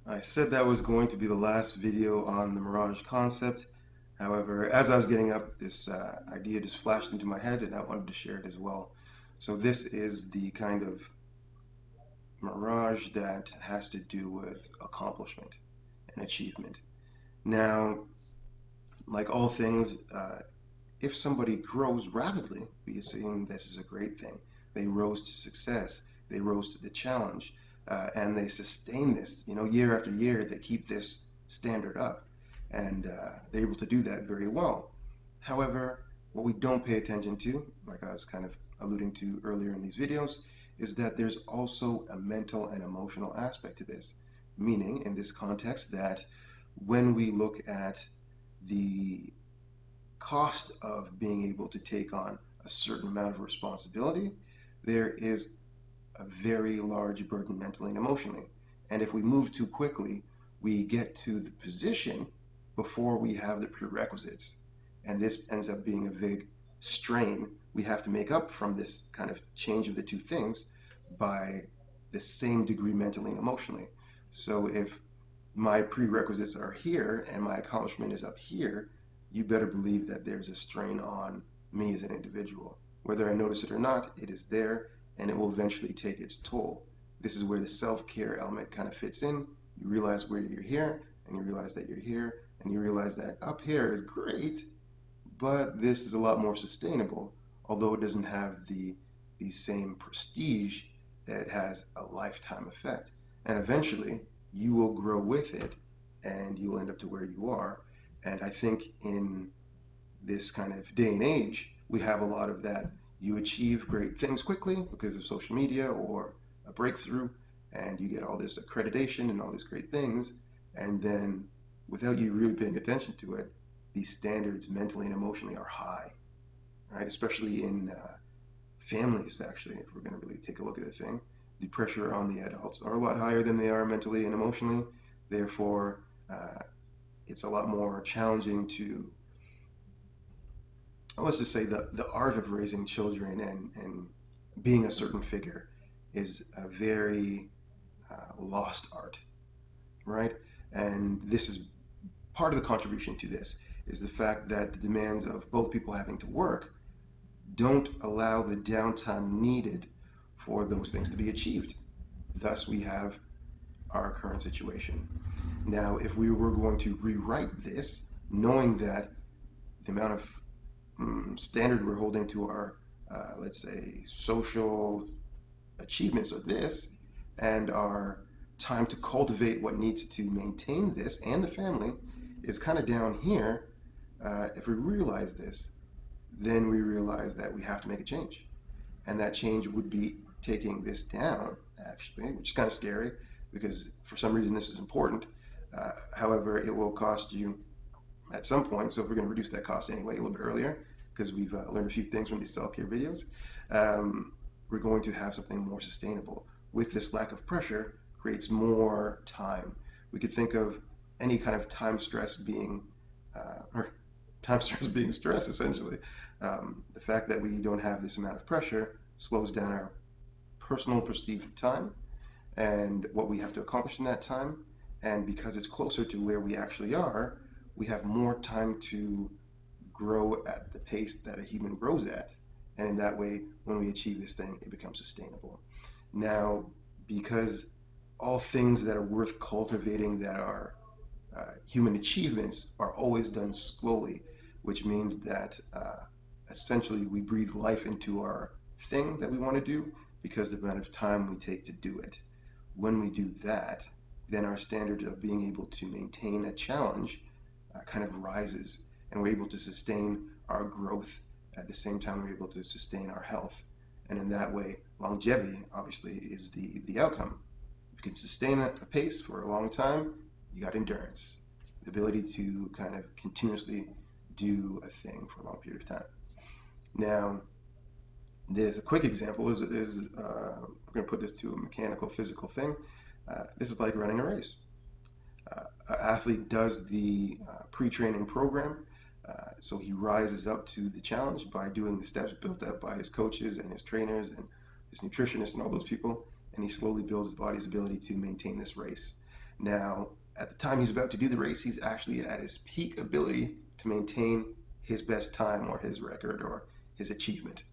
I said that was going to be the last video on the Mirage concept. However, as I was getting up, this idea just flashed into my head and I wanted to share it as well. So this is the kind of Mirage that has to do with accomplishment and achievement. Now, like all things, if somebody grows rapidly, we assume this is a great thing. They rose to success, they rose to the challenge, and they sustain this. Year after year, they keep this standard up, and they're able to do that very well. However, what we don't pay attention to, like I was kind of alluding to earlier in these videos, is that there's also a mental and emotional aspect to this. Meaning, in this context, that when we look at the cost of being able to take on a certain amount of responsibility, there is a very large burden mentally and emotionally. And if we move too quickly, we get to the position before we have the prerequisites. And this ends up being a big strain we have to make up from this kind of change of the two things by the same degree mentally and emotionally. So if my prerequisites are here and my accomplishment is up here, you better believe that there's a strain on me as an individual. Whether I notice it or not, it is there and it will eventually take its toll. This is where the self-care element kind of fits in. You realize where you're here and you realize that you're here and you realize that up here is great, but this is a lot more sustainable, although it doesn't have the same prestige that has a lifetime effect. And eventually, you will grow with it and you'll end up to where you are. And I think in this kind of day and age, we have a lot of that. You achieve great things quickly because of social media or a breakthrough, and you get all this accreditation and all these great things. And then, without you really paying attention to it, these standards mentally and emotionally are high, right? Especially in families, actually, if we're going to really take a look at the thing. The pressure on the adults are a lot higher than they are mentally and emotionally. Therefore, it's a lot more challenging to, let's just say, the art of raising children and being a certain figure is a very lost art, right? And this is part of the contribution to this is the fact that the demands of both people having to work don't allow the downtime needed for those things to be achieved. Thus, we have our current situation. Now, if we were going to rewrite this, knowing that the amount of standard we're holding to our, let's say, social achievements are this, and our time to cultivate what needs to maintain this and the family is kind of down here. If we realize this, then we realize that we have to make a change. And that change would be taking this down, actually, which is kind of scary because for some reason this is important. However, it will cost you at some point. So if we're going to reduce that cost anyway a little bit earlier, because we've learned a few things from these self-care videos, we're going to have something more sustainable. With this lack of pressure, creates more time. We could think of any kind of time stress being, or time stress being stress essentially. The fact that we don't have this amount of pressure slows down our personal perceived time and what we have to accomplish in that time. And because it's closer to where we actually are, we have more time to grow at the pace that a human grows at. And in that way, when we achieve this thing, it becomes sustainable. Now, because all things that are worth cultivating that are human achievements are always done slowly, which means that essentially we breathe life into our thing that we want to do because of the amount of time we take to do it. When we do that, then our standard of being able to maintain a challenge kind of rises, and we're able to sustain our growth at the same time we're able to sustain our health. And in that way, longevity obviously is the outcome. If you can sustain a pace for a long time, you got endurance, the ability to kind of continuously do a thing for a long period of time. Now, this a quick example is we're going to put this to a mechanical, physical thing. This is like running a race. An athlete does the pre-training program, so he rises up to the challenge by doing the steps built up by his coaches and his trainers and his nutritionists and all those people, and he slowly builds the body's ability to maintain this race. Now, at the time he's about to do the race, he's actually at his peak ability to maintain his best time or his record or his achievement.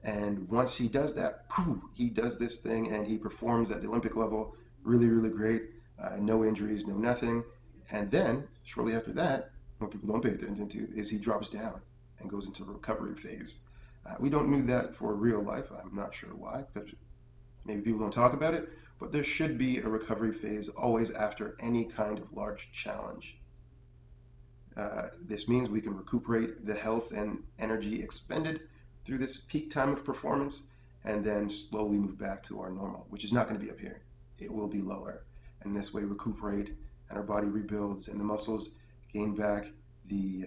And once he does that, he does this thing and he performs at the Olympic level really, really great. No injuries, no nothing. And then, shortly after that, what people don't pay attention to is he drops down and goes into a recovery phase. We don't do that for real life. I'm not sure why, because maybe people don't talk about it, but there should be a recovery phase always after any kind of large challenge. This means we can recuperate the health and energy expended through this peak time of performance and then slowly move back to our normal, which is not going to be up here. It will be lower. And this way, recuperate and our body rebuilds and the muscles gain back the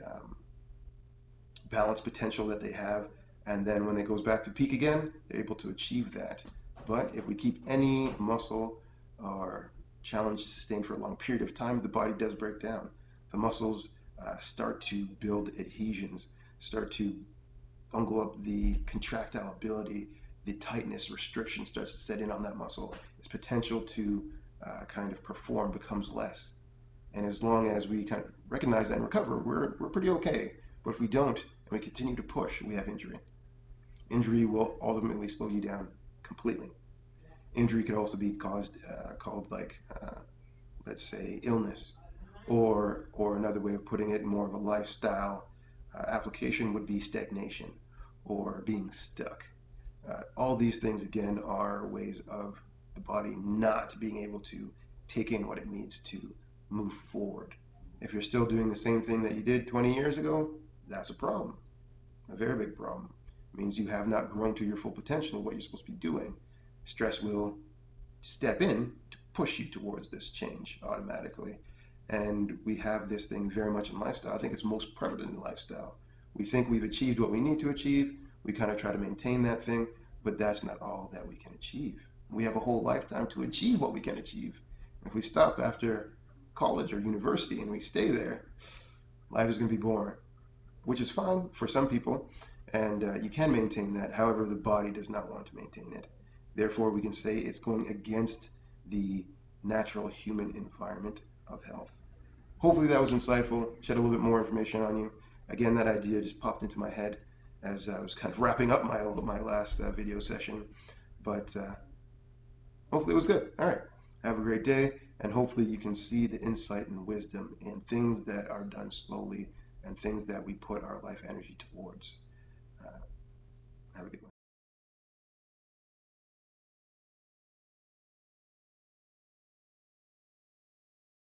balance potential that they have. And then when it goes back to peak again, they're able to achieve that. But if we keep any muscle or challenge sustained for a long period of time, the body does break down. The muscles start to build adhesions, start to bungle up the contractile ability, the tightness, restriction starts to set in on that muscle. Its potential to kind of perform becomes less. And as long as we kind of recognize that and recover, we're pretty okay. But if we don't and we continue to push, we have injury. Injury will ultimately slow you down completely. Injury could also be called let's say, illness, or another way of putting it, more of a lifestyle application would be stagnation or being stuck. All these things again are ways of the body not being able to take in what it needs to move forward. If you're still doing the same thing that you did 20 years ago, that's a problem, a very big problem. It means you have not grown to your full potential of what you're supposed to be doing. Stress will step in to push you towards this change automatically. And we have this thing very much in lifestyle. I think it's most prevalent in lifestyle. We think we've achieved what we need to achieve. We kind of try to maintain that thing, but that's not all that we can achieve. We have a whole lifetime to achieve what we can achieve. If we stop after college or university and we stay there, life is going to be boring, which is fine for some people. And you can maintain that. However, the body does not want to maintain it. Therefore, we can say it's going against the natural human environment of health. Hopefully that was insightful, shed a little bit more information on you. Again, that idea just popped into my head as I was kind of wrapping up my last video session. But hopefully it was good. All right. Have a great day, and hopefully you can see the insight and wisdom in things that are done slowly and things that we put our life energy towards. Have a good one.